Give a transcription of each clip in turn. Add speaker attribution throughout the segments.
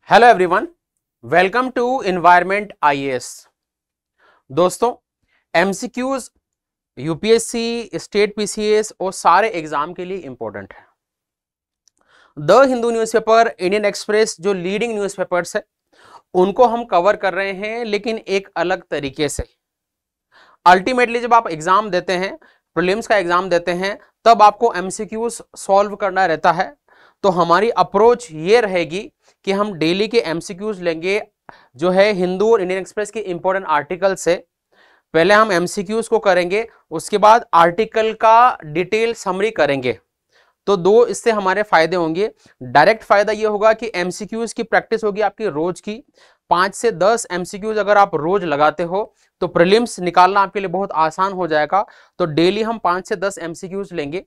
Speaker 1: Hello everyone, welcome to environment IAS. दोस्तों, MCQs UPSC, state PCS और सारे exam के लिए इंपॉर्टेंट है। The Hindu newspaper, Indian Express जो लीडिंग न्यूज़पेपर्स है उनको हम कवर कर रहे हैं, लेकिन एक अलग तरीके से। अल्टीमेटली जब आप एग्जाम देते हैं, प्रीलिम्स का एग्जाम देते हैं, तब आपको एमसीक्यूज सॉल्व करना रहता है। तो हमारी अप्रोच ये रहेगी कि हम डेली के एमसीक्यूज लेंगे जो है हिंदू और इंडियन एक्सप्रेस के इंपॉर्टेंट आर्टिकल से। पहले हम एमसीक्यूज को करेंगे, उसके बाद आर्टिकल का डिटेल समरी करेंगे। तो दो इससे हमारे फायदे होंगे। डायरेक्ट फायदा ये होगा कि एमसीक्यूज की प्रैक्टिस होगी आपकी रोज की। 5 से 10 एमसीक्यूज अगर आप रोज लगाते हो तो प्रीलिम्स निकालना आपके लिए बहुत आसान हो जाएगा। तो डेली हम 5 से 10 एमसीक्यूज लेंगे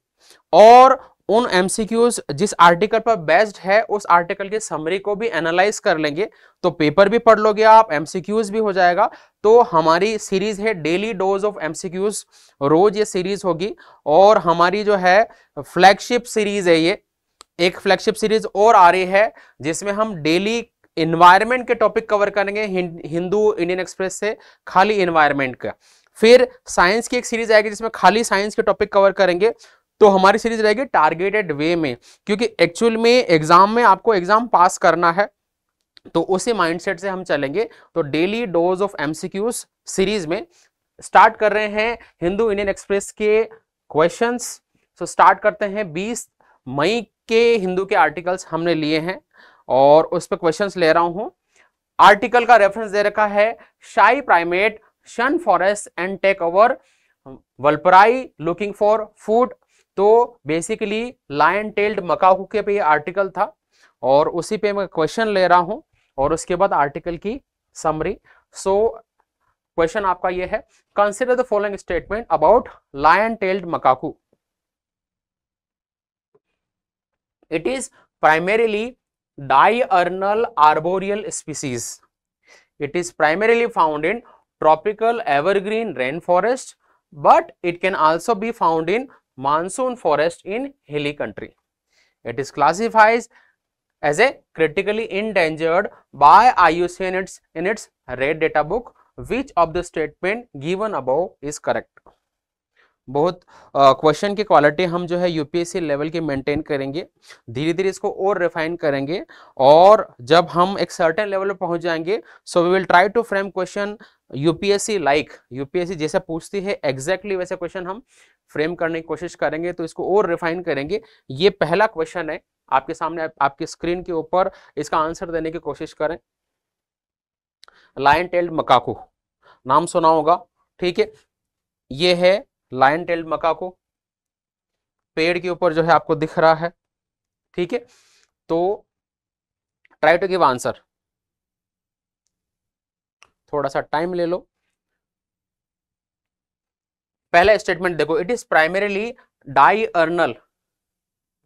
Speaker 1: और उन एमसीक्यूज जिस आर्टिकल पर बेस्ड है उस आर्टिकल की समरी को भी एनालाइज कर लेंगे। तो पेपर भी पढ़ लोगे आप, एमसीक्यूज भी हो जाएगा। तो हमारी सीरीज है डेली डोज ऑफ एमसीक्यूज, रोज ये सीरीज होगी। और हमारी जो है फ्लैगशिप सीरीज है, ये एक फ्लैगशिप सीरीज और आ रही है जिसमें हम डेली एनवायरनमेंट के टॉपिक कवर करेंगे हिंदू इंडियन एक्सप्रेस से, खाली एनवायरनमेंट का। फिर साइंस की एक सीरीज आएगी जिसमें खाली साइंस के टॉपिक कवर करेंगे। तो हमारी सीरीज रहेगी टारगेटेड वे में, क्योंकि एक्चुअल में एग्जाम में आपको एग्जाम पास करना है, तो उसी माइंडसेट से हम चलेंगे। तो daily dose of MCQs series में स्टार्ट कर रहे हैं हिंदू इंडियन एक्सप्रेस के क्वेश्चंस। तो स्टार्ट करते हैं। 20 मई के हिंदू के आर्टिकल्स हमने लिए हैं और उस पर क्वेश्चंस ले रहा हूं। आर्टिकल का रेफरेंस दे रखा है, shy primate shun forest and take over Valparai looking for food. तो बेसिकली लायन टेल्ड मकाकू के पे ये आर्टिकल था और उसी पे मैं क्वेश्चन ले रहा हूं और उसके बाद आर्टिकल की समरी। सो क्वेश्चन आपका ये है, consider the following statement about lion tailed macaque. It is primarily diurnal arboreal species. It is primarily found in tropical evergreen rainforest, but it can also be found in monsoon forest in hilly country. It is classified as a critically endangered by IUCN in its red data book. Which of the statement given above is correct? बहुत question की quality हम जो है UPSC level की maintain करेंगे, धीरे धीरे इसको और रिफाइन करेंगे। और जब हम एक सर्टेन लेवल पर पहुंच जाएंगे, so we will try to frame question UPSC like, UPSC जैसे पूछती है एग्जैक्टली वैसे क्वेश्चन हम फ्रेम करने की कोशिश करेंगे। तो इसको और रिफाइन करेंगे। ये पहला क्वेश्चन है आपके सामने, आपकी स्क्रीन के ऊपर, इसका आंसर देने की कोशिश करें। लायन टेल्ड मकाकू नाम सुना होगा, ठीक है। ये है लायन टेल्ड मकाको, पेड़ के ऊपर जो है आपको दिख रहा है, ठीक है। तो ट्राई टू गिव आंसर, थोड़ा सा टाइम ले लो। पहला स्टेटमेंट देखो, it is primarily diurnal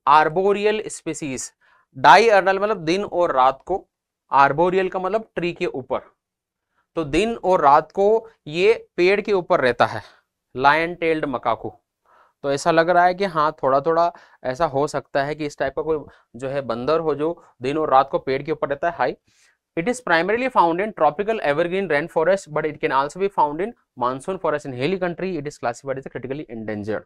Speaker 1: arboreal species. Diurnal मतलब दिन और रात को, आर्बोरियल का मतलब ट्री के ऊपर। तो दिन और रात को ये पेड़ के ऊपर रहता है लायन टेल्ड मकाकू। तो ऐसा लग रहा है कि हाँ, थोड़ा थोड़ा ऐसा हो सकता है कि इस टाइप का कोई जो है बंदर हो जो दिन और रात को पेड़ के ऊपर रहता है। High, it is primarily found in tropical evergreen rain forest, but it can also be found in monsoon forest in hilly country. It is classified as critically endangered,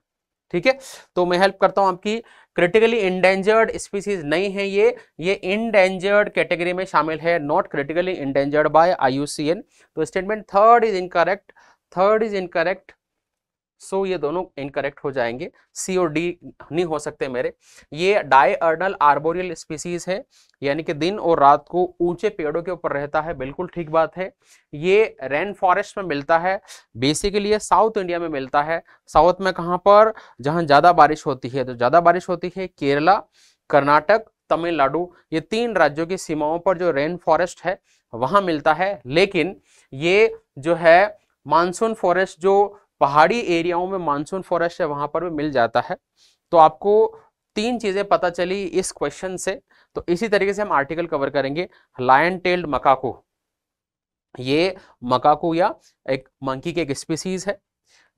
Speaker 1: ठीक है। तो मैं हेल्प करता हूं आपकी। क्रिटिकली एंडेंजर्ड स्पीसीज नहीं है ये इंडेंजर्ड कैटेगरी में शामिल है, not critically endangered by IUCN। तो statement third is incorrect. So ये दोनों इनकरेक्ट हो जाएंगे, सी और डी नहीं हो सकते मेरे। ये डाइअर्नल आर्बोरियल स्पीसीज है, यानी कि दिन और रात को ऊंचे पेड़ों के ऊपर रहता है, बिल्कुल ठीक बात है। ये रेन फॉरेस्ट में मिलता है, बेसिकली ये साउथ इंडिया में मिलता है। साउथ में कहां पर, जहां ज्यादा बारिश होती है, तो ज्यादा बारिश होती है केरला, कर्नाटक, तमिलनाडु, ये 3 राज्यों की सीमाओं पर जो रेन फॉरेस्ट है वहां मिलता है। लेकिन ये जो है मानसून फॉरेस्ट, जो पहाड़ी एरियाओं में मानसून फॉरेस्ट है, वहां पर भी मिल जाता है। तो आपको 3 चीजें पता चली इस क्वेश्चन से। तो इसी तरीके से हम आर्टिकल कवर करेंगे। लायन टेल्ड मकाकू, ये मकाकू या एक मंकी की एक स्पीसीज है।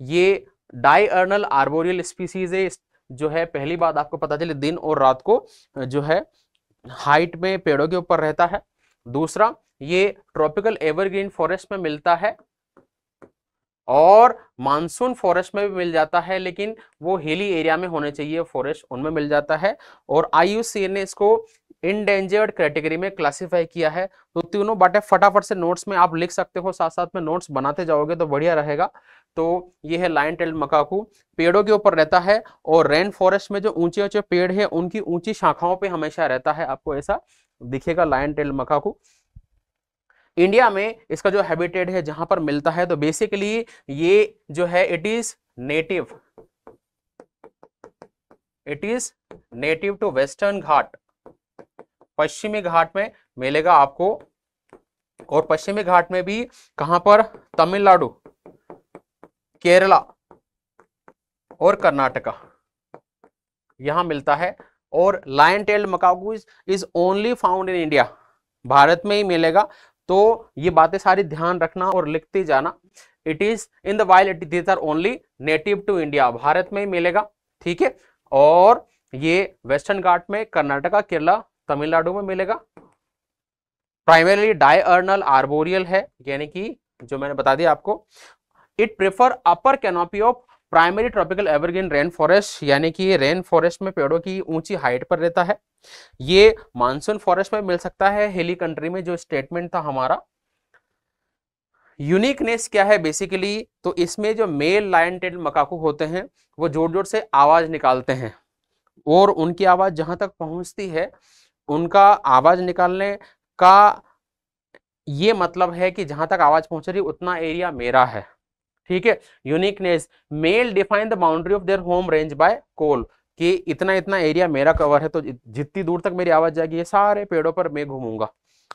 Speaker 1: ये डाइअर्नल आर्बोरियल स्पीसीज है, जो है पहली बात आपको पता चली, दिन और रात को जो है हाइट में पेड़ों के ऊपर रहता है। दूसरा, ये ट्रॉपिकल एवरग्रीन फॉरेस्ट में मिलता है और मानसून फॉरेस्ट में भी मिल जाता है, लेकिन वो हिली एरिया में होने चाहिए फॉरेस्ट, उनमें मिल जाता है। और IUCN ने इसको इंडेंजर्ड कैटेगरी में क्लासिफाई किया है। तो तीनों बातें फटाफट से नोट्स में आप लिख सकते हो, साथ साथ में नोट्स बनाते जाओगे तो बढ़िया रहेगा। तो ये है लायन टेल्ड मकाकू, पेड़ों के ऊपर रहता है और रेन फॉरेस्ट में जो ऊंचे ऊंचे पेड़ है उनकी ऊंची शाखाओं पे हमेशा रहता है, आपको ऐसा दिखेगा लायन टेल्ड मकाकू। इंडिया में इसका जो हैबिटेट है जहां पर मिलता है, तो बेसिकली ये जो है it is native to western Ghat, पश्चिमी घाट में मिलेगा आपको। और पश्चिमी घाट में भी कहां पर, तमिलनाडु, केरला और कर्नाटका, यहां मिलता है। और lion tailed macaque is only found in India, Bharat में ही मिलेगा। तो ये बातें सारी ध्यान रखना और लिखते जाना। It is in the wild, these are only native to India, Bharat में ही मिलेगा, ठीक है। और ये वेस्टर्न घाट में कर्नाटका, केरला, तमिलनाडु में मिलेगा। प्राइमरीली डायर्नल आर्बोरियल है, यानी कि जो मैंने बता दिया आपको। It prefer upper canopy of primary tropical evergreen rain forest, यानी कि ये रेन फॉरेस्ट में पेड़ों की ऊंची हाइट पर रहता है। ये मानसून फॉरेस्ट में मिल सकता है, हिली कंट्री में, जो स्टेटमेंट था हमारा। यूनिकनेस क्या है बेसिकली, तो इसमें जो मेल लायन टेल्ड मकाकू होते हैं वो जोर जोर से आवाज निकालते हैं, और उनकी आवाज जहां तक पहुंचती है, उनका आवाज निकालने का ये मतलब है कि जहां तक आवाज पहुंच रही उतना एरिया मेरा है, ठीक है। Uniqueness, male define the boundary of their home range by call, कि इतना इतना एरिया मेरा कवर है, तो जितनी दूर तक मेरी आवाज जाएगी ये सारे पेड़ों पर मैं घूमूंगा।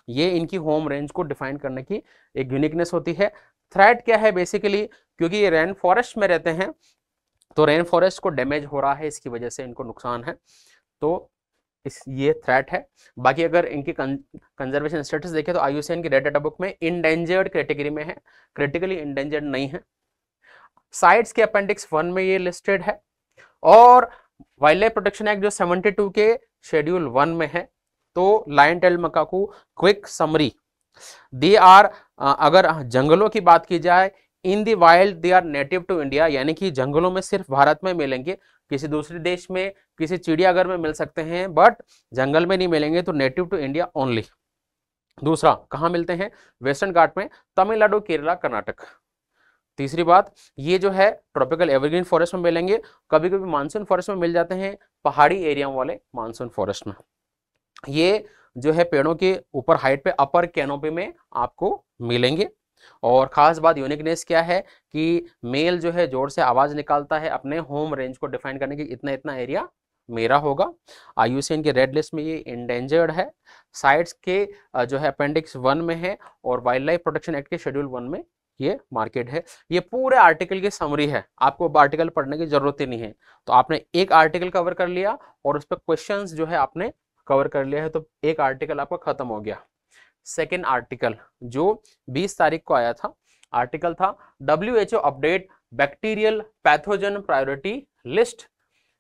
Speaker 1: ये इनकी होम रेंज को डिफाइन करने की एक यूनिकनेस होती है। थ्रेट क्या है बेसिकली, क्योंकि ये रेन फॉरेस्ट में रहते हैं तो रेन फॉरेस्ट को डैमेज हो रहा है, इसकी वजह से इनको नुकसान है, तो ये थ्रेट है। बाकी अगर इनकी कंजर्वेशन स्टेटस देखें तो IUCN की रेड डाटा बुक में इंडेंजर्ड कैटेगरी में है, क्रिटिकली इंडेंजर्ड नहीं है। साइट्स के अपेंडिक्स 1 में ये लिस्टेड है। और वाइल्ड लाइफ प्रोटेक्शन एक्ट जो 72 के शेड्यूल 1 में है। तो lion tailed macaque, quick summary, they are, अगर जंगलों की बात की जाए, in the wild they are native to India, यानी कि जंगलों में सिर्फ भारत में मिलेंगे, किसी दूसरे देश में, किसी चिड़ियाघर में मिल सकते हैं, बट जंगल में नहीं मिलेंगे, तो नेटिव टू इंडिया ओनली। दूसरा, कहां मिलते हैं, वेस्टर्न घाट में, तमिलनाडु, केरला, कर्नाटक। तीसरी बात, ये जो है ट्रॉपिकल एवरग्रीन फॉरेस्ट में मिलेंगे, कभी कभी मानसून फॉरेस्ट में मिल जाते हैं, पहाड़ी एरिया वाले मानसून फॉरेस्ट में। ये जो है पेड़ों के ऊपर हाइट पे अपर कैनोपी में आपको मिलेंगे। और खास बात यूनिकनेस क्या है कि मेल जो है जोर से आवाज निकालता है अपने होम रेंज को डिफाइन करने की, इतना इतना एरिया मेरा होगा। IUCN के रेड लिस्ट में ये इंडेंजर्ड है, साइट्स के जो है अपेंडिक्स 1 में है, और वाइल्ड लाइफ प्रोटेक्शन एक्ट के शेड्यूल 1 में ये मार्केट है। ये पूरे आर्टिकल की समरी है, आपको आर्टिकल पढ़ने की जरूरत ही नहीं है। तो आपने एक आर्टिकल कवर कर लिया और उस पर क्वेश्चंस जो है आपने कवर कर लिया है, तो एक आर्टिकल आपका खत्म हो गया। सेकेंड आर्टिकल जो 20 तारीख को आया था, आर्टिकल था WHO update bacterial pathogen priority list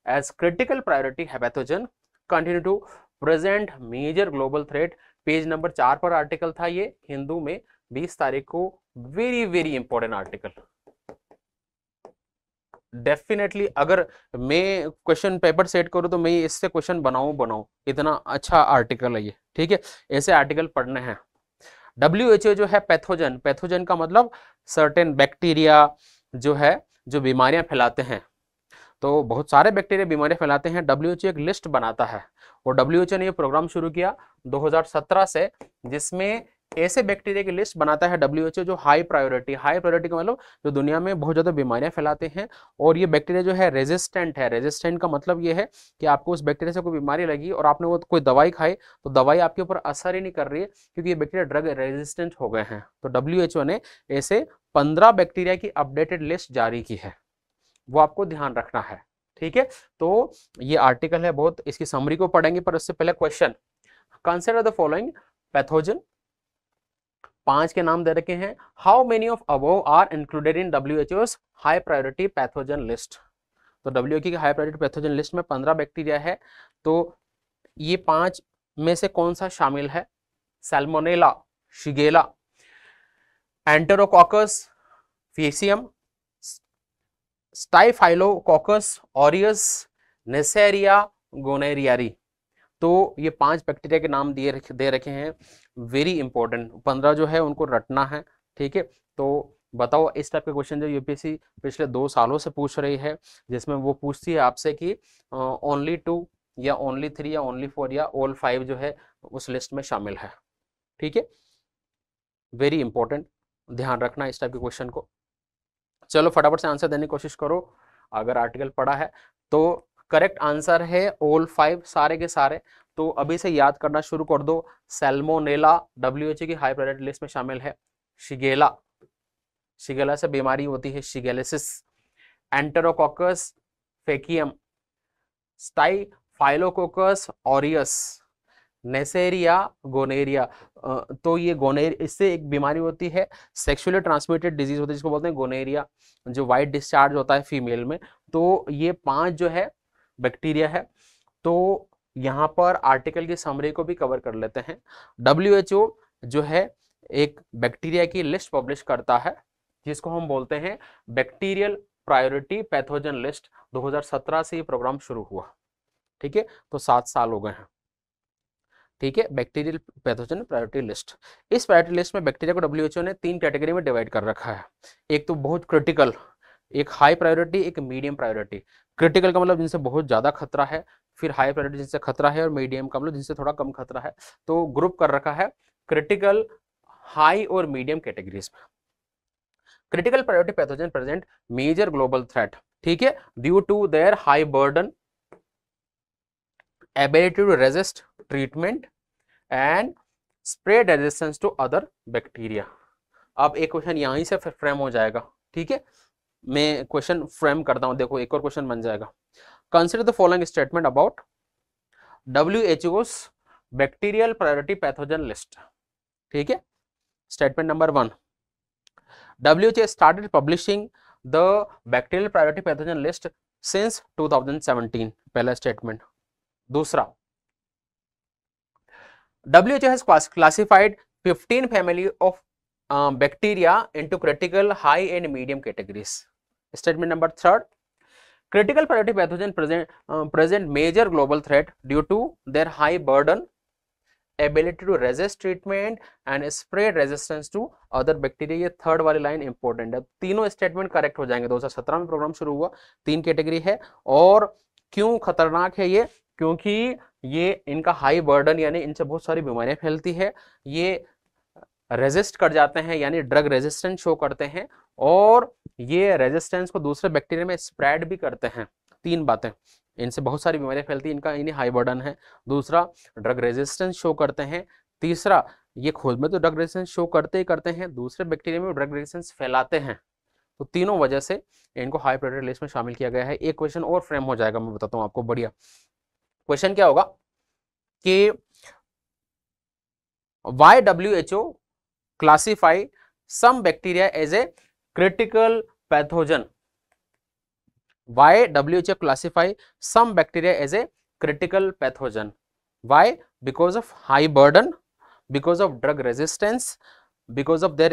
Speaker 1: as critical priority pathogen continue to present major global threat. Page number 4 पर आर्टिकल था ये, हिंदू में 20 तारीख को। Very very important article, definitely अगर मैं क्वेश्चन पेपर सेट करूं तो मैं इससे क्वेश्चन बनाऊं, इतना अच्छा आर्टिकल है ये, ठीक है। ऐसे आर्टिकल पढ़ने हैं। WHO जो है पैथोजन का मतलब सर्टेन बैक्टीरिया जो है जो बीमारियां फैलाते हैं, तो बहुत सारे बैक्टीरिया बीमारियां फैलाते हैं। WHO एक लिस्ट बनाता है, और WHO ने ये प्रोग्राम शुरू किया 2017 से, जिसमें ऐसे बैक्टीरिया की लिस्ट बनाता है WHO जो हाई प्रायोरिटी का मतलब जो दुनिया में बहुत ज्यादा बीमारियां फैलाते हैं, और ये बैक्टीरिया जो है रेजिस्टेंट है। रेजिस्टेंट का मतलब ये है कि आपको उस बैक्टीरिया से कोई बीमारी लगी और आपने वो कोई दवाई खाई, तो दवाई आपके ऊपर असर ही नहीं कर रही है, क्योंकि ये बैक्टीरिया ड्रग रेजिस्टेंट हो गए हैं। तो WHO ने ऐसे 15 बैक्टीरिया की अपडेटेड लिस्ट जारी की है, वो आपको ध्यान रखना है, ठीक है। तो ये आर्टिकल है, बहुत इसकी समरी को पढ़ेंगे, पर उससे पहले question, consider the following pathogen, 5 के नाम दे रखे हैं। How many of above are included in WHO's high priority pathogen list. तो WHO की हाई प्रायोरिटी पैथोजन लिस्ट में 15 बैक्टीरिया है, तो ये 5 में से कौन सा शामिल है, सैल्मोनेला, शिगेला, एंटेरोकॉकस फेसियम, स्टाइफाइलोकोकस ऑरियस, नेसेरिया गोनेरियारी। तो ये 5 बैक्टीरिया के नाम दे रखे हैं, वेरी इंपॉर्टेंट। 15 जो है उनको रटना है, ठीक है। तो बताओ, इस टाइप के क्वेश्चन जो यूपीएससी पिछले 2 सालों से पूछ रही है, जिसमें वो पूछती है आपसे कि ओनली 2 या ओनली 3 या ओनली 4 या ऑल 5 जो है उस लिस्ट में शामिल है, ठीक है। वेरी इंपॉर्टेंट, ध्यान रखना इस टाइप के क्वेश्चन को। चलो फटाफट से आंसर देने की कोशिश करो, अगर आर्टिकल पढ़ा है तो। करेक्ट आंसर है ऑल 5, सारे के सारे। तो अभी से याद करना शुरू कर दो। सैल्मोनेला WHO की हाई प्रायोरिटी लिस्ट में शामिल है। शिगेला, शिगेला से बीमारी होती है शिगेलिसिस। एंटेरोकॉकस फेकियम, स्टाइफाइलोकोकस ऑरियस, नेसेरिया गोनेरिया। तो ये गोनेर, इससे एक बीमारी होती है, सेक्सुअली ट्रांसमिटेड डिजीज होती है जिसको बोलते हैं गोनेरिया, जो वाइट डिस्चार्ज होता है फीमेल में। तो ये 5 जो है बैक्टीरिया है। तो यहाँ पर आर्टिकल की समरी को भी कवर कर लेते हैं। WHO जो है एक बैक्टीरिया की लिस्ट पब्लिश करता है, जिसको हम बोलते हैं बैक्टीरियल प्रायोरिटी पैथोजन लिस्ट। 2017 से ये प्रोग्राम शुरू हुआ, ठीक है। तो 7 साल हो गए हैं, ठीक है। Bacterial pathogen priority list. इस प्रायोरिटी लिस्ट में बैक्टीरिया को WHO ने 3 कैटेगरी में डिवाइड कर रखा है। एक तो बहुत क्रिटिकल, एक हाई प्रायोरिटी, एक मीडियम प्रायोरिटी। क्रिटिकल का मतलब जिनसे बहुत ज्यादा खतरा है, फिर हाई प्रायोरिटी जिनसे खतरा है, और मीडियम का मतलब जिनसे थोड़ा कम खतरा है। तो ग्रुप कर रखा है क्रिटिकल, हाई और मीडियम कैटेगरीज में। Critical priority pathogen present major global threat, ठीक है, due to their high burden, ability to resist treatment and spread resistance to other bacteria। अब एक क्वेश्चन यहीं से फ्रेम हो जाएगा, ठीक है। मैं क्वेश्चन फ्रेम करता हूं, देखो एक और क्वेश्चन बन जाएगा। Consider the following statement about WHO's bacterial priority pathogen list, ठीक है। Statement number 1, WHO started publishing the bacterial priority pathogen list since 2017, पहला स्टेटमेंट। दूसरा, WHO has classified 15 family of bacteria into critical, high and medium categories। Statement number 3, critical priority pathogen present major global threat due to their high burden, ability to resist treatment and spread resistance to other bacteria। ये third वाली line important है। तीनों statement correct हो जाएंगे। 2017 में programme शुरू हुआ, 3 category है। और क्यों खतरनाक है ये? क्योंकि ये इनका हाई बर्डन, यानी इनसे बहुत सारी बीमारियां फैलती है। ये रेजिस्ट कर जाते हैं, यानी ड्रग रेजिस्टेंस शो करते हैं, और ये रेजिस्टेंस को दूसरे बैक्टीरिया में स्प्रेड भी करते हैं। 3 बातें, इनसे बहुत सारी बीमारियां फैलती हैं, इनका इन्हीं हाई बर्डन है। दूसरा, ड्रग रेजिस्टेंस शो करते हैं। तीसरा, ये खुद में तो ड्रग रेजिस्टेंस शो करते ही करते हैं, दूसरे बैक्टीरिया में ड्रग रेजिस्टेंस फैलाते हैं। तो तीनों वजह से इनको हाई प्रायोरिटी लिस्ट में शामिल किया गया है। एक क्वेश्चन और फ्रेम हो जाएगा, मैं बताता हूं आपको। बढ़िया क्वेश्चन क्या होगा कि why WHO classify some bacteria as a critical pathogen? Why WHO classify some bacteria as a critical pathogen? Why? Because of high burden, because of drug resistance, because of the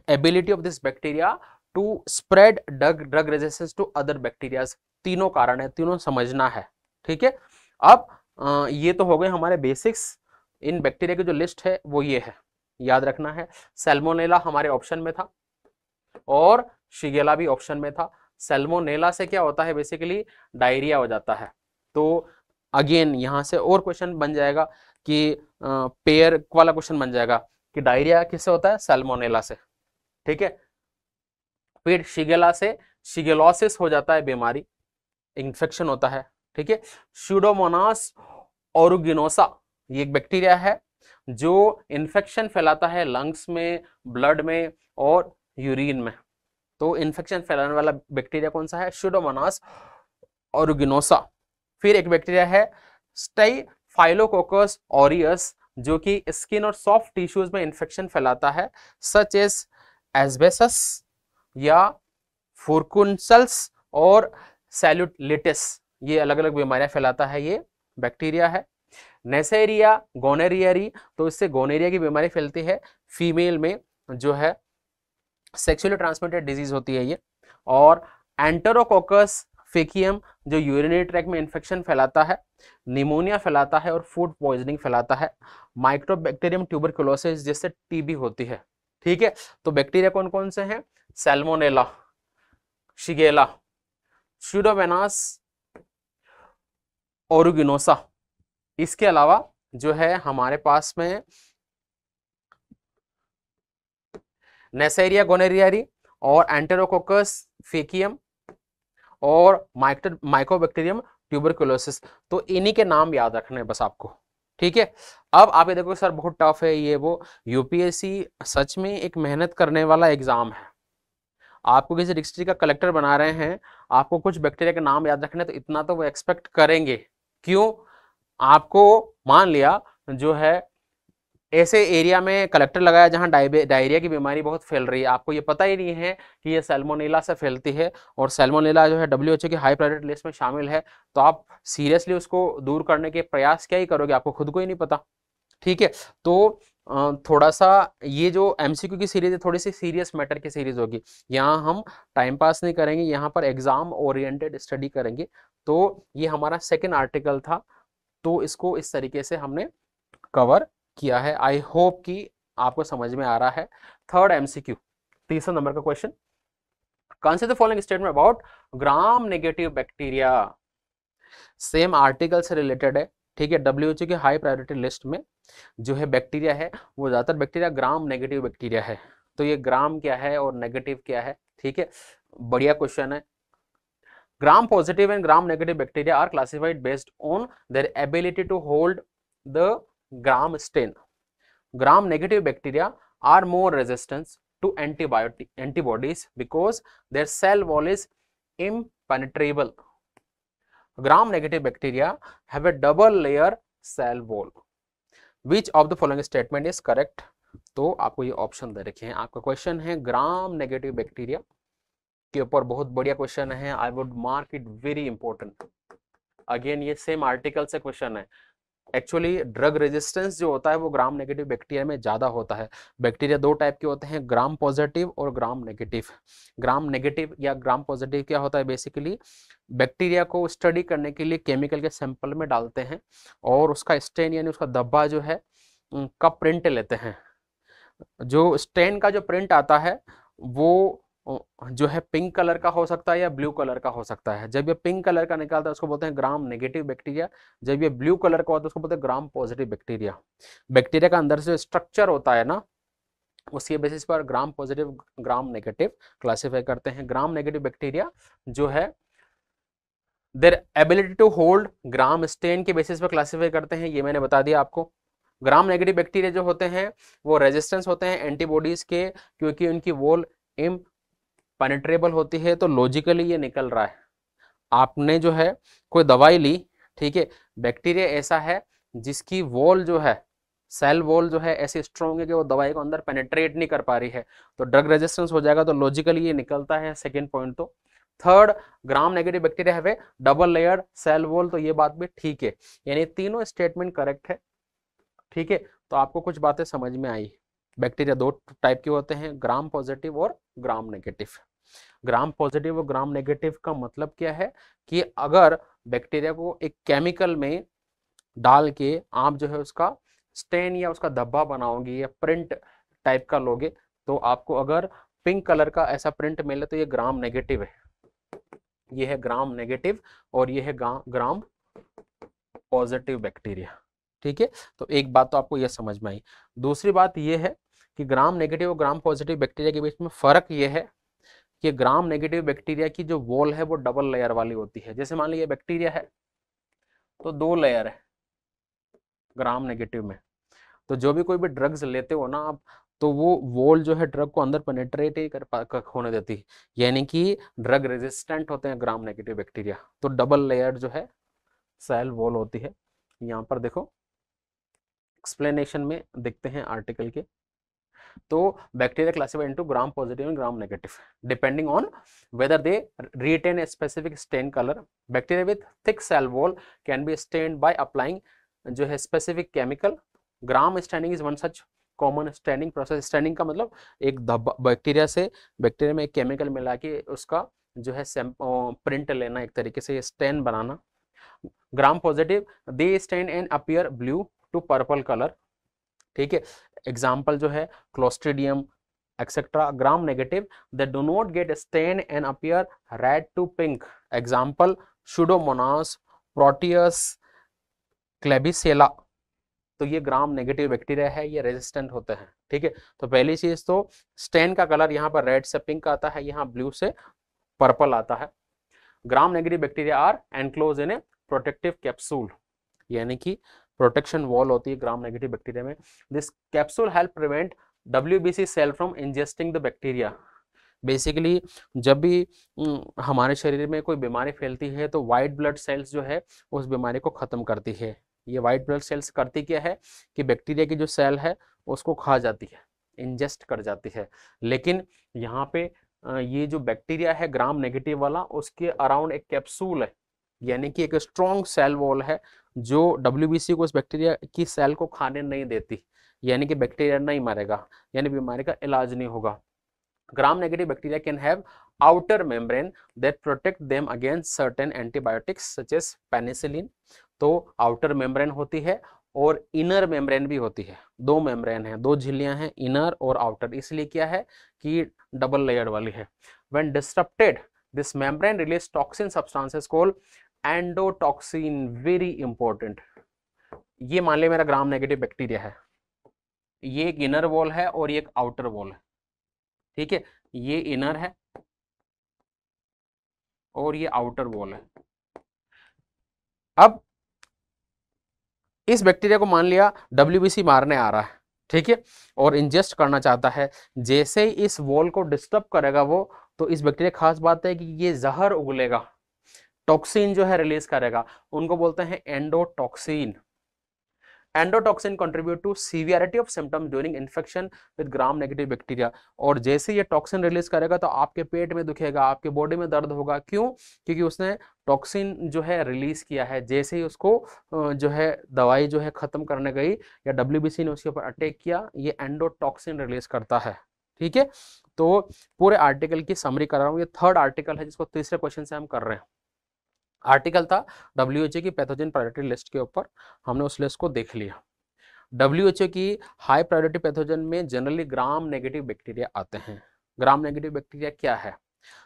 Speaker 1: ability of this bacteria to spread drug resistance to other bacteria। तीनों कारण है, तीनों समझना है, ठीक है। अब ये तो हो गए हमारे बेसिक्स। इन बैक्टीरिया की जो लिस्ट है वो ये है, याद रखना है। सैल्मोनेला हमारे ऑप्शन में था और शिगेला भी ऑप्शन में था। सैल्मोनेला से क्या होता है, बेसिकली डायरिया हो जाता है। तो अगेन यहां से और क्वेश्चन बन जाएगा कि पेयर वाला क्वेश्चन बन जाएगा कि डायरिया किससे होता है, सैल्मोनेला से, ठीक है। फिर शिगेला से शिगेलोसिस हो जाता है, बीमारी, इन्फेक्शन होता है, ठीक है। स्यूडोमोनास ओरुगिनोसा, ये एक बैक्टीरिया है जो इन्फेक्शन फैलाता है लंग्स में, ब्लड में और यूरिन में। तो इन्फेक्शन फैलाने वाला बैक्टीरिया कौन सा है, स्यूडोमोनास ओरुगिनोसा। फिर एक बैक्टीरिया है स्टाइफाइलोकोकस ऑरियस, जो कि स्किन और सॉफ्ट टिश्यूज में इन्फेक्शन फैलाता है, सच एज एस्बेसस या फुरकुंसल्स और सैल्यूलिटिस। ये अलग अलग बीमारियां फैलाता है, ये बैक्टीरिया है। नेसेरिया गोनेरियरी, तो इससे गोनेरिया की बीमारी फैलती है, फीमेल में जो है सेक्सुअली ट्रांसमिटेड डिजीज होती है ये। और एंटेरोकोकस फेकियम जो यूरिनरी ट्रैक्ट में इंफेक्शन फैलाता है, निमोनिया फैलाता है और फूड पॉइजनिंग फैलाता है। माइक्रोबैक्टीरियम ट्यूबरकुलोसिस जिससे टीबी होती है। ठीक है, तो बैक्टीरिया कौन कौन से हैं? Salmonella, shigella, pseudomonas aeruginosa. इसके अलावा जो है हमारे पास में नेसेरिया गोनेरियारी और एंटेरोकोकस फेकियम और माइकोबैक्टीरियम ट्यूबरकुलोसिस। तो इन्हीं के नाम याद रखने हैं बस आपको। ठीक है, अब आप ये देखो सर बहुत टफ है ये वो, यूपीएससी सच में एक मेहनत करने वाला एग्जाम है। आपको किसी डिस्ट्रिक्ट का कलेक्टर बना रहे हैं, आपको कुछ बैक्टीरिया के नाम याद रखने, तो इतना तो वो एक्सपेक्ट करेंगे। क्यों? आपको मान लिया जो है ऐसे एरिया में कलेक्टर लगाया जहां डायरिया की बीमारी बहुत फैल रही है, आपको ये पता ही नहीं है कि ये सैल्मोनेला से फैलती है और सैल्मोनेला जो है डब्ल्यूएचओ की हाई प्रायोरिटी लिस्ट में शामिल है, तो आप सीरियसली उसको दूर करने के प्रयास क्या ही करोगे, आपको खुद को ही नहीं पता। ठीक है, तो थोड़ा सा ये जो एमसीक्यू की सीरीज है थोड़ी सी सीरियस मैटर की सीरीज होगी। यहाँ हम टाइम पास नहीं करेंगे, यहाँ पर एग्जाम ओरिएंटेड स्टडी करेंगे। तो ये हमारा सेकेंड आर्टिकल था, तो इसको इस तरीके से हमने कवर किया है। आई होप कि आपको समझ में आ रहा है। थर्ड एमसीक्यू, तीसरा नंबर का question, consider the following statement about gram negative bacteria. Same article से रिलेटेड है। ठीक है, डब्ल्यूएचओ की हाई प्रायोरिटी लिस्ट में जो है बैक्टीरिया है वो ज्यादातर बैक्टीरिया ग्राम नेगेटिव बैक्टीरिया है। तो ये ग्राम क्या है और नेगेटिव क्या है? ठीक है, बढ़िया क्वेश्चन है। Gram positive and gram negative bacteria are classified based on their ability to hold the gram stain. Gram negative bacteria are more resistant to antibodies because their cell wall is impenetrable. Gram negative bacteria have a double layer cell wall. Which of the following statement is correct? तो आपको ये option दे रखे हैं। आपका question है gram negative bacteria के ऊपर, बहुत बढ़िया क्वेश्चन है। I would mark it very important. Again ये सेम आर्टिकल से क्वेश्चन है। एक्चुअली ड्रग रेजिस्टेंस जो होता है वो ग्राम नेगेटिव बैक्टीरिया में ज़्यादा होता है। बैक्टीरिया दो टाइप के होते हैं, ग्राम पॉजिटिव और ग्राम नेगेटिव। ग्राम नेगेटिव या ग्राम पॉजिटिव क्या होता है? बेसिकली बैक्टीरिया को स्टडी करने के लिए केमिकल के सैंपल में डालते हैं और उसका स्टेन यानी उसका धब्बा जो है का प्रिंट लेते हैं। जो स्टेन का जो प्रिंट आता है वो जो है पिंक कलर का हो सकता है या ब्लू कलर का हो सकता है। जब ये पिंक कलर का निकलता है उसको बोलते हैं ग्राम नेगेटिव बैक्टीरिया, जब ये ब्लू कलर का होता है उसको बोलते हैं ग्राम पॉजिटिव बैक्टीरिया। बैक्टीरिया का अंदर से स्ट्रक्चर होता है ना, उसके बेसिस पर gram positive gram negative classify करते हैं। ग्राम नेगेटिव बैक्टीरिया जो है their ability to hold gram stain के बेसिस पर क्लासिफाई करते हैं, ये मैंने बता दिया आपको। ग्राम नेगेटिव बैक्टीरिया जो होते हैं वो रेजिस्टेंस होते हैं एंटीबॉडीज के, क्योंकि उनकी वॉल पेनिट्रेबल होती है। तो लॉजिकली ये निकल रहा है। आपने जो है कोई दवाई ली, ठीक है, बैक्टीरिया ऐसा है जिसकी वॉल जो है, सेल वॉल जो है ऐसी स्ट्रॉन्ग है कि वो दवाई को अंदर पेनिट्रेट नहीं कर पा रही है, तो ड्रग रेजिस्टेंस हो जाएगा। तो लॉजिकली ये निकलता है सेकेंड पॉइंट। तो third, gram negative bacteria have a double layered cell wall, तो ये बात भी ठीक है, यानी तीनों स्टेटमेंट करेक्ट है। ठीक है, तो आपको कुछ बातें समझ में आई। बैक्टीरिया दो टाइप के होते हैं, ग्राम पॉजिटिव और ग्राम नेगेटिव। ग्राम पॉजिटिव और ग्राम नेगेटिव का मतलब क्या है कि अगर बैक्टीरिया को एक केमिकल में डाल के आप जो है उसका स्टेन या उसका धब्बा बनाओगे या प्रिंट टाइप का लोगे, तो आपको अगर पिंक कलर का ऐसा प्रिंट मिले तो ये ग्राम नेगेटिव है, ये है ग्राम नेगेटिव और ये है ग्राम पॉजिटिव बैक्टीरिया। ठीक है, तो एक बात तो आपको यह समझ में आई। दूसरी बात यह है कि ग्राम नेगेटिव और ग्राम पॉजिटिव बैक्टीरिया के बीच में फर्क यह है कि ग्राम नेगेटिव बैक्टीरिया की जो वॉल है वो डबल लेयर वाली होती है। जैसे मान लीजिए बैक्टीरिया है तो दो लेयर है ग्राम नेगेटिव में, तो जो भी कोई भी ड्रग्स लेते हो ना आप, तो वो वॉल जो है ड्रग को अंदर पेनिट्रेट ही होने देती है, यानी कि ड्रग रेजिस्टेंट होते हैं ग्राम नेगेटिव बैक्टीरिया। तो डबल लेयर जो है सेल वॉल होती है। यहाँ पर देखो एक्सप्लेनेशन में देखते हैं आर्टिकल के। तो bacteria classified into gram positive and gram negative depending on whether they retain a specific stain color. Bacteria with thick cell wall can be stained by applying जो है specific chemical. Gram staining is one such common staining process. Staining का मतलब एक bacteria में एक chemical मिला के उसका जो है प्रिंट लेना, एक तरीके से स्टेन बनाना। Gram positive, they stain and appear blue to purple colour, ठीक है। एग्जाम्पल जो है clostridium etcetera. Gram negative, they do not get stain and appear red to pink. Example pseudomonas, proteus, klebsiella. तो ये ग्राम नेगेटिव बैक्टीरिया है, ये resistant होते हैं, ठीक है। तो पहली चीज तो स्टेन का कलर यहाँ पर रेड से पिंक आता है, यहाँ ब्लू से पर्पल आता है। Gram negative bacteria are enclose in a protective capsule, यानी कि प्रोटेक्शन वॉल होती है ग्राम नेगेटिव बैक्टीरिया में। This capsule help prevent WBC cell from ingesting the bacteria. Basically जब भी हमारे शरीर में कोई बीमारी फैलती है तो वाइट ब्लड सेल्स जो है उस बीमारी को खत्म करती है। ये वाइट ब्लड सेल्स करती क्या है कि बैक्टीरिया की जो सेल है उसको खा जाती है, इंजेस्ट कर जाती है। लेकिन यहाँ पे ये जो बैक्टीरिया है ग्राम नेगेटिव वाला, उसके अराउंड एक कैप्सूल है, यानी कि एक स्ट्रॉन्ग सेल वॉल है जो WBC को उस बैक्टीरिया की सेल को खाने नहीं देती, यानी कि बैक्टीरिया नहीं मरेगा, यानी बीमारी का इलाज नहीं होगा। Gram negative bacteria can have outer membrane that protect them against certain antibiotics such as penicillin. तो आउटर मेम्ब्रेन होती है और इनर मेम्ब्रेन भी होती है। दो मेम्ब्रेन है, दो झिल्लियां हैं, इनर और आउटर, इसलिए क्या है कि डबल लेयर वाली है। When disturbed this membrane release toxin substances called endotoxin, very important. ये मान लिया मेरा ग्राम नेगेटिव बैक्टीरिया है, ये एक इनर वॉल है और ये एक आउटर वॉल है, ठीक है। ये इनर है और ये आउटर वॉल है। अब इस बैक्टीरिया को मान लिया WBC मारने आ रहा है, ठीक है, और इंजेस्ट करना चाहता है। जैसे ही इस वॉल को डिस्टर्ब करेगा वो, तो इस बैक्टीरिया खास बात है कि ये जहर उगलेगा, टॉक्सिन जो है रिलीज करेगा, उनको बोलते हैं endotoxin. Endotoxin contribute to severity of symptoms during infection with gram negative bacteria. और जैसे ये टॉक्सिन रिलीज करेगा तो आपके पेट में दुखेगा, आपके बॉडी में दर्द होगा। क्यों? क्योंकि उसने टॉक्सिन जो है रिलीज किया है। जैसे ही उसको जो है दवाई जो है खत्म करने गई या WBC ने उसके ऊपर अटैक किया, ये एंडोटॉक्सिन रिलीज करता है, ठीक है। तो पूरे आर्टिकल की समरी कर रहा हूँ, ये थर्ड आर्टिकल है जिसको तीसरे क्वेश्चन से हम कर रहे हैं। आर्टिकल था WHO की पैथोजन प्रायोरिटी लिस्ट के ऊपर, हमने उस लिस्ट को देख लिया। WHO की हाई प्रायोरिटी पैथोजन में जनरली ग्राम नेगेटिव बैक्टीरिया आते हैं। ग्राम नेगेटिव बैक्टीरिया क्या है?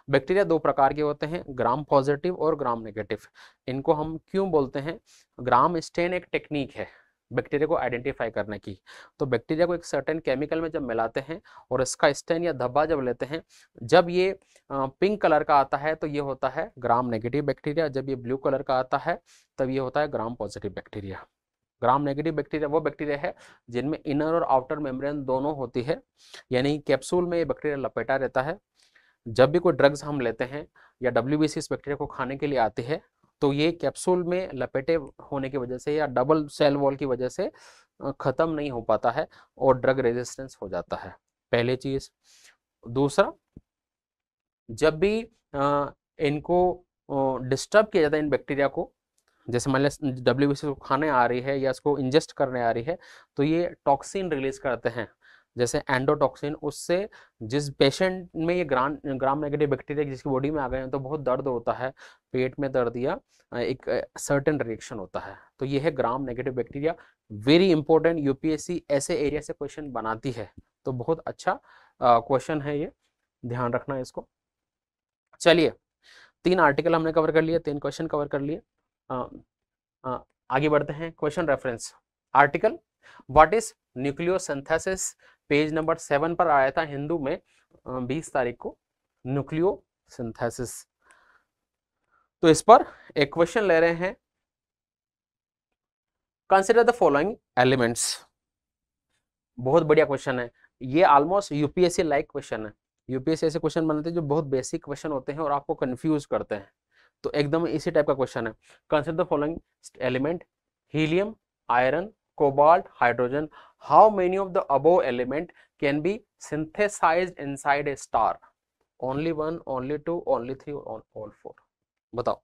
Speaker 1: बैक्टीरिया दो प्रकार के होते हैं, ग्राम पॉजिटिव और ग्राम नेगेटिव। इनको हम क्यों बोलते हैं? ग्राम स्टेन एक टेक्निक है बैक्टीरिया को आइडेंटिफाई करने की। तो बैक्टीरिया को एक सर्टेन केमिकल में जब मिलाते हैं और इसका स्टेन या धब्बा जब लेते हैं, जब ये पिंक कलर का आता है तो ये होता है ग्राम नेगेटिव बैक्टीरिया, जब ये ब्लू कलर का आता है तब ये होता है ग्राम पॉजिटिव बैक्टीरिया। ग्राम नेगेटिव बैक्टीरिया वो बैक्टीरिया है जिनमें इनर और आउटर मेम्ब्रेन दोनों होती है, यानी कैप्सूल में ये बैक्टीरिया लपेटा रहता है। जब भी कोई ड्रग्स हम लेते हैं या WBC इस बैक्टीरिया को खाने के लिए आती है, तो ये कैप्सूल में लपेटे होने की वजह से या डबल सेल वॉल की वजह से खत्म नहीं हो पाता है और ड्रग रेजिस्टेंस हो जाता है, पहली चीज। दूसरा, जब भी इनको डिस्टर्ब किया जाता है इन बैक्टीरिया को, जैसे मान लिया WBC को खाने आ रही है या इसको इंजेस्ट करने आ रही है, तो ये टॉक्सिन रिलीज करते हैं जैसे एंडोटॉक्सिन। उससे जिस पेशेंट में ये ग्राम नेगेटिव बैक्टीरिया जिसकी बॉडी में आ गए हैं तो बहुत दर्द होता है, पेट में दर्द या एक सर्टेन रिएक्शन होता है, तो ये है gram negative bacteria. Very important, UPSC ऐसे एरिया से क्वेश्चन बनाती है, तो बहुत अच्छा क्वेश्चन है ये, ध्यान रखना है इसको। चलिए, 3 आर्टिकल हमने कवर कर लिए, 3 क्वेश्चन कवर कर लिए। आगे बढ़ते हैं। Question reference article, what is nucleosynthesis, page number 7 पर आया था हिंदू में 20 तारीख को, न्यूक्लियोसिंथेसिस। तो इस पर एक क्वेश्चन ले रहे हैं, कंसिडर द फॉलोइंग एलिमेंट्स। बहुत बढ़िया क्वेश्चन है ये, ऑलमोस्ट UPSC लाइक क्वेश्चन है। UPSC ऐसे क्वेश्चन बनाते हैं जो बहुत बेसिक क्वेश्चन होते हैं और आपको कंफ्यूज करते हैं, तो एकदम इसी टाइप का क्वेश्चन है। Consider the following element, helium, iron, cobalt, hydrogen. How many of the above element can be synthesized inside a star? Only 1, only 2, only 3, all 4? बताओ,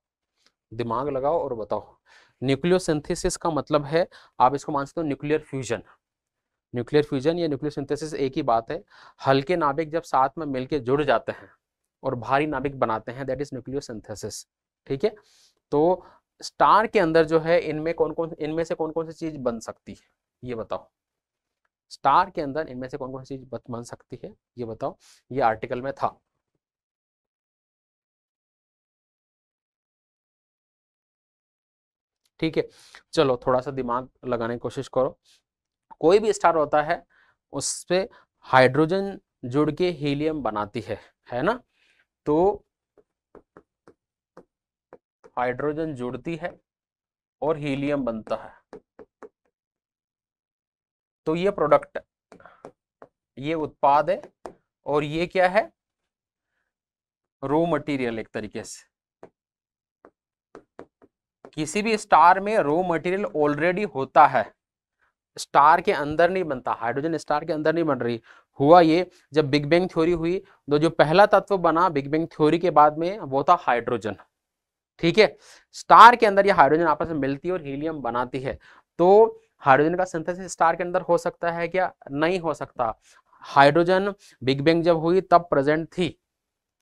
Speaker 1: दिमाग लगाओ और बताओ। न्यूक्लियोसिंथेसिस का मतलब है, आप इसको मान सकते हो न्यूक्लियर फ्यूजन। न्यूक्लियर फ्यूजन या न्यूक्लियर सिंथेसिस एक ही बात है। हल्के नाभिक जब साथ में मिलके जुड़ जाते हैं और भारी नाभिक बनाते हैं, दैट इज न्यूक्लियर सिंथेसिस। ठीक है, तो स्टार के अंदर जो है इनमें से कौन कौन सी चीज बन सकती है, ये बताओ। स्टार के अंदर इनमें से कौन कौन सी चीज बन सकती है, ये बताओ। ये आर्टिकल में था। ठीक है, चलो थोड़ा सा दिमाग लगाने की कोशिश करो। कोई भी स्टार होता है उस पे हाइड्रोजन जुड़ के हीलियम बनाती है ना। तो हाइड्रोजन जुड़ती है और हीलियम बनता है, तो ये प्रोडक्ट, ये उत्पाद है। और ये क्या है, रॉ मटेरियल। एक तरीके से किसी भी स्टार में रॉ मटेरियल ऑलरेडी होता है, स्टार के अंदर नहीं बनता। हाइड्रोजन स्टार के अंदर नहीं बन रही। हुआ ये, जब बिग बैंग थ्योरी हुई तो जो पहला तत्व बना बिग बैंग थ्योरी के बाद में वो था हाइड्रोजन। ठीक है, स्टार के अंदर ये हाइड्रोजन आपस में मिलती है और हीलियम बनाती है। तो हाइड्रोजन का सिंथेसिस स्टार के अंदर हो सकता है क्या? नहीं हो सकता। हाइड्रोजन बिग बैंग जब हुई तब प्रेजेंट थी,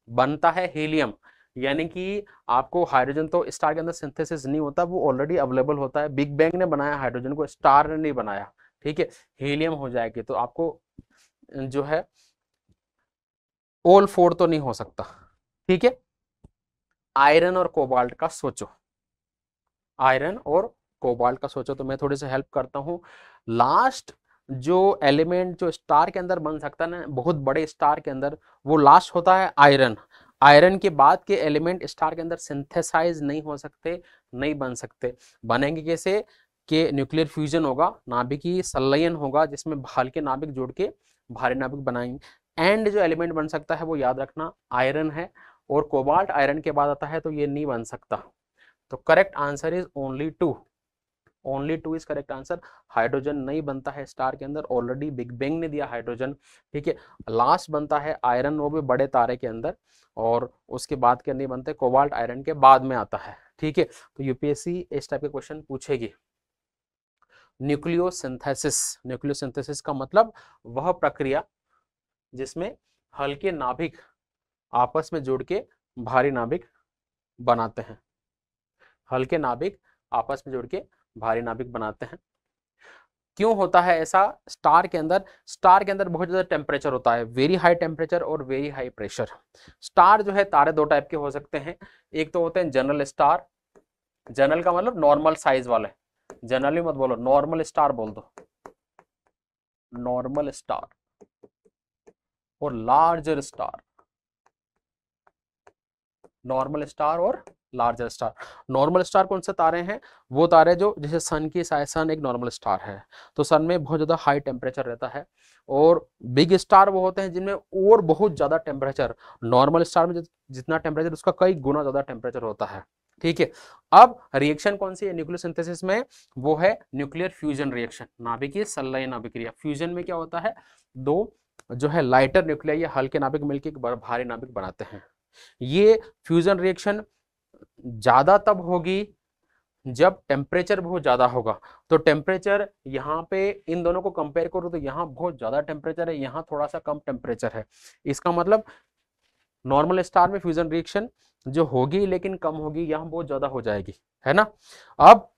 Speaker 1: बनता है हीलियम। यानी कि आपको हाइड्रोजन तो स्टार के अंदर सिंथेसिस नहीं होता, वो ऑलरेडी अवेलेबल होता है। बिग बैंग ने बनाया हाइड्रोजन को, स्टार ने नहीं बनाया। ठीक है, हीलियम हो जाएगी तो आपको जो है ऑल फोर तो नहीं हो सकता। ठीक है, आयरन और कोबाल्ट का सोचो। आयरन और कोबाल्ट का सोचो तो मैं थोड़ी सी हेल्प करता हूं। लास्ट जो एलिमेंट जो स्टार के अंदर बन सकता है ना, बहुत बड़े स्टार के अंदर, वो लास्ट होता है आयरन। आयरन के बाद के एलिमेंट स्टार के अंदर सिंथेसाइज नहीं हो सकते, नहीं बन सकते। बनेंगे कैसे? कि न्यूक्लियर फ्यूजन होगा, नाभिकीय संलयन होगा जिसमें हल्के नाभिक जोड़ के भारी नाभिक बनाएंगे। एंड जो एलिमेंट बन सकता है वो याद रखना आयरन है, और कोबाल्ट आयरन के बाद आता है, तो ये नहीं बन सकता। तो correct answer is only two. Only two is correct answer. Hydrogen नहीं बनता है स्टार के अंदर, ऑलरेडी बिग बैंग ने दिया हाइड्रोजन। ठीक है, लास्ट बनता है आयरन, वो भी बड़े तारे के अंदर, और उसके बाद के नहीं बनते, कोबाल्ट आयरन के बाद में आता है। ठीक है, तो यूपीएससी इस टाइप के क्वेश्चन पूछेगी। न्यूक्लियोसिंथेसिस, न्यूक्लियोसिंथेसिस का मतलब वह प्रक्रिया जिसमें हल्के नाभिक आपस में जुड़ के भारी नाभिक बनाते हैं। हल्के नाभिक आपस में जुड़ के भारी नाभिक बनाते हैं। क्यों होता है ऐसा? स्टार के अंदर, स्टार के अंदर बहुत ज्यादा टेम्परेचर होता है, वेरी हाई टेम्परेचर और वेरी हाई प्रेशर। स्टार जो है, तारे दो टाइप के हो सकते हैं। एक तो होते हैं जनरल स्टार, जनरल का मतलब नॉर्मल साइज वाले, जनरली मत बोलो, नॉर्मल स्टार बोल दो, नॉर्मल स्टार। और लार्जर स्टार, नॉर्मल स्टार और लार्जर स्टार। नॉर्मल स्टार कौन से तारे हैं? वो तारे जो जैसे सन की सन एक नॉर्मल स्टार है, तो सन में बहुत ज्यादा हाई टेम्परेचर रहता है। और बिग स्टार वो होते हैं जिनमें और बहुत ज्यादा टेम्परेचर, नॉर्मल स्टार में जितना टेम्परेचर उसका कई गुना ज्यादा टेम्परेचर होता है। ठीक है, अब रिएक्शन कौन सी है न्यूक्लियर सिंथेसिस में? वो है न्यूक्लियर फ्यूजन रिएक्शन, नाभिकीय संलयन अभिक्रिया। फ्यूजन में क्या होता है, दो जो है लाइटर न्यूक्लियाई या हल्के नाभिक मिलकर एक भारी नाभिक बनाते हैं। ये फ्यूजन रिएक्शन ज्यादा तब होगी जब टेम्परेचर बहुत ज्यादा होगा। तो टेम्परेचर यहाँ पे इन दोनों को कंपेयर करो तो यहाँ बहुत ज्यादा टेम्परेचर है, यहाँ थोड़ा सा कम टेम्परेचर है। इसका मतलब नॉर्मल स्टार में फ्यूजन रिएक्शन जो होगी लेकिन कम होगी, यहाँ बहुत ज्यादा हो जाएगी, है ना। अब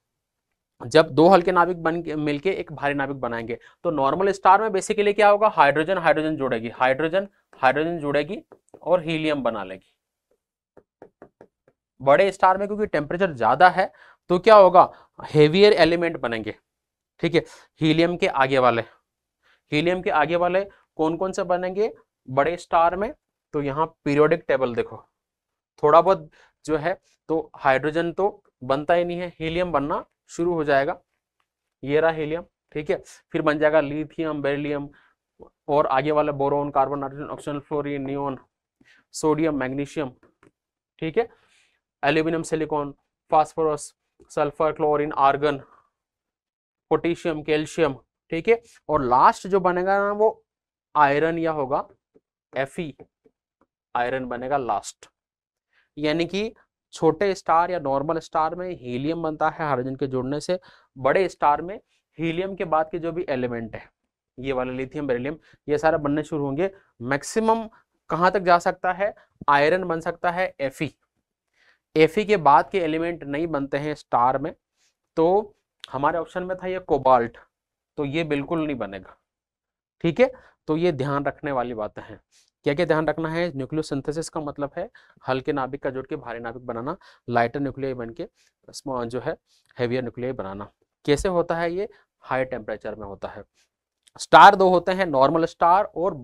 Speaker 1: जब दो हल्के नाभिक बन के मिलके एक भारी नाभिक बनाएंगे, तो नॉर्मल स्टार में बेसिकली क्या होगा, हाइड्रोजन हाइड्रोजन जुड़ेगी, हाइड्रोजन हाइड्रोजन जुड़ेगी और हीलियम बना लेगी। बड़े स्टार में क्योंकि टेम्परेचर ज्यादा है तो क्या होगा, हेवियर एलिमेंट बनेंगे। ठीक है, हीलियम के आगे वाले, हीलियम के आगे वाले कौन कौन से बनेंगे बड़े स्टार में? तो यहाँ पीरियोडिक टेबल देखो, थोड़ा बहुत जो है, तो हाइड्रोजन तो बनता ही नहीं है, हीलियम बनना शुरू हो जाएगा। ये रहा हीलियम। ठीक है, फिर बन जाएगा लिथियम, बेरिलियम, और आगे वाले boron, carbon, nitrogen, oxygen, fluorine, neon, sodium, magnesium. ठीक है, aluminium, silicon, phosphorus, sulphur, chlorine, argon, potassium, calcium. ठीक है, और लास्ट जो बनेगा ना वो आयरन या होगा Fe, आयरन बनेगा लास्ट। यानी कि छोटे स्टार या नॉर्मल स्टार में हीलियम बनता है हाइड्रोजन के जुड़ने से, बड़े स्टार में हीलियम के बाद के जो भी एलिमेंट है, ये वाला लिथियम बेरिलियम, ये सारा बनने शुरू होंगे। मैक्सिमम कहां तक जा सकता है, आयरन बन सकता है Fe। Fe के बाद के एलिमेंट नहीं बनते हैं स्टार में, तो हमारे ऑप्शन में था ये कोबाल्ट, तो ये बिल्कुल नहीं बनेगा। ठीक है, तो ये ध्यान रखने वाली बातें हैं। क्या क्या ध्यान रखना है, न्यूक्लियोसिंथेसिस का मतलब है हल्के नाभिक का जोड़ के भारी नाभिक बनाना, लाइटर न्यूक्लियाई बन के जो है हेवियर न्यूक्लियाई बनाना। कैसे होता है ये, हाई टेम्परेचर में होता है। स्टार दो होते हैं, नॉर्मल स्टार और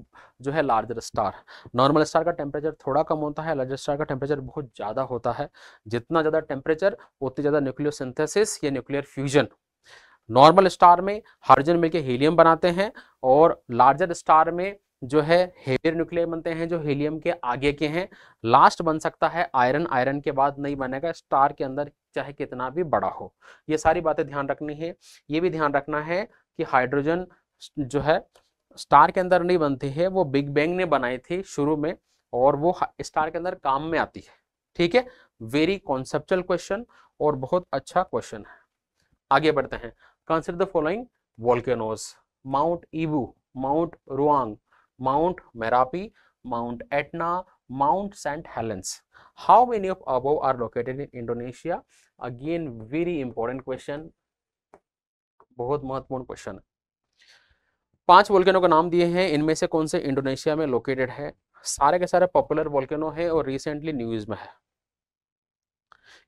Speaker 1: जो है लार्जर स्टार। नॉर्मल स्टार का टेम्परेचर थोड़ा कम होता है, लार्जर स्टार का टेम्परेचर बहुत ज़्यादा होता है। जितना ज़्यादा टेम्परेचर उतनी ज़्यादा न्यूक्लियोसिंथेसिस या न्यूक्लियर फ्यूजन। नॉर्मल स्टार में हाइड्रोजन मिलकर हीलियम बनाते हैं, और लार्जर स्टार में जो है हेवियर न्यूक्लियाई बनते हैं जो हीलियम के आगे के हैं। लास्ट बन सकता है आयरन, आयरन के बाद नहीं बनेगा स्टार के अंदर चाहे कितना भी बड़ा हो। ये सारी बातें ध्यान रखनी है। ये भी ध्यान रखना है कि हाइड्रोजन जो है स्टार के अंदर नहीं बनती है, वो बिग बैंग ने बनाई थी शुरू में, और वो स्टार के अंदर काम में आती है। ठीक है, वेरी कॉन्सेप्चुअल क्वेश्चन और बहुत अच्छा क्वेश्चन है। आगे बढ़ते हैं। Consider the following volcanoes: mount Ibu, mount Ruang, mount Merapi, mount Etna, mount Saint Helens. How many of above are located in Indonesia? Again very important question, बहुत महत्वपूर्ण question है। 5 वोल्केनो का नाम दिए हैं, इनमें से कौन से इंडोनेशिया में लोकेटेड है? सारे के सारे पॉपुलर वोल्केनो है और रिसेंटली न्यूज में है।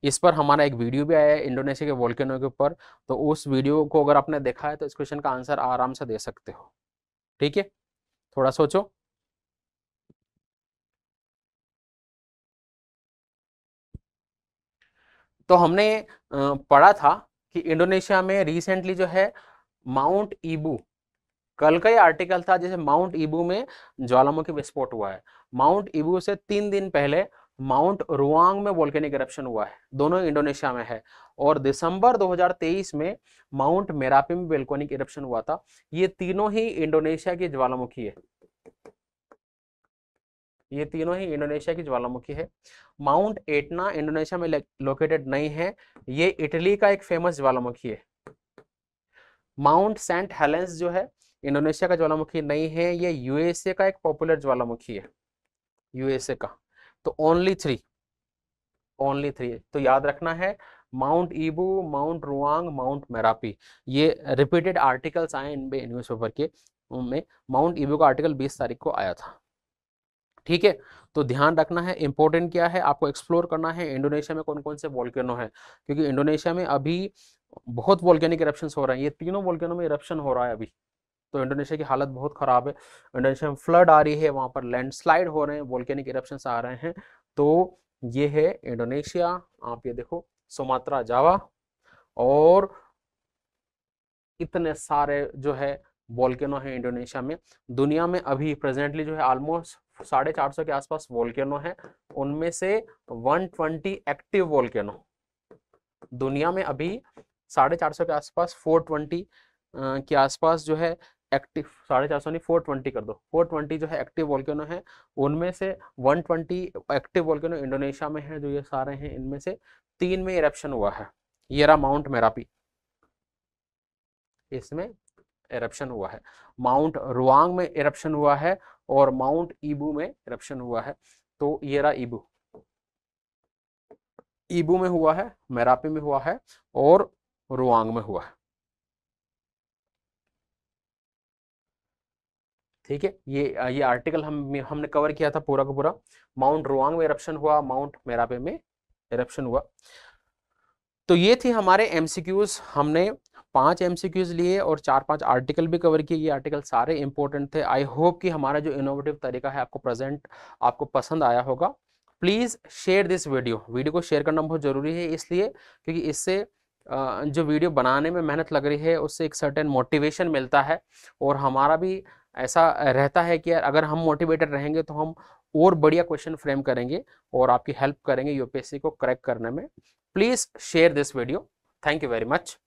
Speaker 1: इस पर हमारा एक वीडियो भी आया है इंडोनेशिया के वोल्केनो के ऊपर, तो उस वीडियो को अगर आपने देखा है तो इस क्वेश्चन का आंसर आराम से दे सकते हो। ठीक है, थोड़ा सोचो। तो हमने पढ़ा था कि इंडोनेशिया में रिसेंटली जो है माउंट ईबू, कल का ही आर्टिकल था, जैसे माउंट ईबू में ज्वालामुखी विस्फोट हुआ है। माउंट ईबू से 3 दिन पहले माउंट रुआंग में वोल्केनिक इरप्शन हुआ है, दोनों इंडोनेशिया में है। और दिसंबर 2023 में माउंट मेरापी में वोल्केनिक इरप्शन हुआ था। ये तीनों ही इंडोनेशिया की ज्वालामुखी है, ये तीनों ही इंडोनेशिया की ज्वालामुखी है। माउंट एटना इंडोनेशिया में लोकेटेड नहीं है, ये इटली का एक फेमस ज्वालामुखी है। माउंट सेंट हेलेंस जो है इंडोनेशिया का ज्वालामुखी नहीं है, ये यूएसए का एक पॉपुलर ज्वालामुखी है, यूएसए का। तो ओनली थ्री तो याद रखना है, mount Ibu, mount Ruang, mount Merapi. ये रिपीटेड आर्टिकल्स आए इन न्यूज़पेपर के में। माउंट ईबू का आर्टिकल 20 तारीख को आया था। ठीक है, तो ध्यान रखना है, इंपॉर्टेंट क्या है, आपको एक्सप्लोर करना है इंडोनेशिया में कौन कौन से वोल्केनो है, क्योंकि इंडोनेशिया में अभी बहुत वोल्केनिक इरप्शंस हो रहे हैं। ये तीनों वोल्केनो में इरप्शन हो रहा है अभी, तो इंडोनेशिया की हालत बहुत खराब है। इंडोनेशिया में फ्लड आ रही है, वहां पर लैंडस्लाइड हो रहे हैं, वोल्केनिक इरप्शंस आ रहे हैं। तो ये है इंडोनेशिया, आप ये देखो, सुमात्रा, जावा, और इतने सारे जो है वोल्केनो है इंडोनेशिया में। दुनिया में अभी प्रेजेंटली जो है ऑलमोस्ट 450 के आसपास वोल्केनो है, उनमें से 120 एक्टिव वोल्केनो। दुनिया में अभी 450 के आसपास 420 के आसपास जो है एक्टिव, 450 नहीं 420 कर दो, 420 जो है एक्टिव वोल्केनो है। उनमें से 120 एक्टिव वोल्केनो इंडोनेशिया में है, जो ये सारे हैं, इनमें से 3 में इरप्शन हुआ है। ये रहा माउंट मेरापी, इसमें इरप्शन हुआ है। माउंट रुआंग में इरप्शन हुआ है, और माउंट ईबू में इरप्शन हुआ है। तो ये रहा ईबू, ईबू में हुआ है, मेरापी में हुआ है, और रुआंग में हुआ है। ठीक है, ये आर्टिकल हमने कवर किया था पूरा का पूरा। माउंट रुआंग में इरप्शन हुआ, माउंट मेरापी में इरप्शन हुआ। तो ये थी हमारे एमसीक्यूज, हमने 5 एमसीक्यूज लिए और 4-5 आर्टिकल भी कवर किए। ये आर्टिकल सारे इंपॉर्टेंट थे। आई होप कि हमारा जो इनोवेटिव तरीका है आपको पसंद आया होगा। प्लीज़ शेयर दिस वीडियो को शेयर करना बहुत ज़रूरी है, इसलिए क्योंकि इससे जो वीडियो बनाने में मेहनत लग रही है उससे एक सर्टेन मोटिवेशन मिलता है, और हमारा भी ऐसा रहता है कि यार अगर हम मोटिवेटेड रहेंगे तो हम और बढ़िया क्वेश्चन फ्रेम करेंगे और आपकी हेल्प करेंगे यूपीएससी को क्रैक करने में। Please share this video. Thank you very much.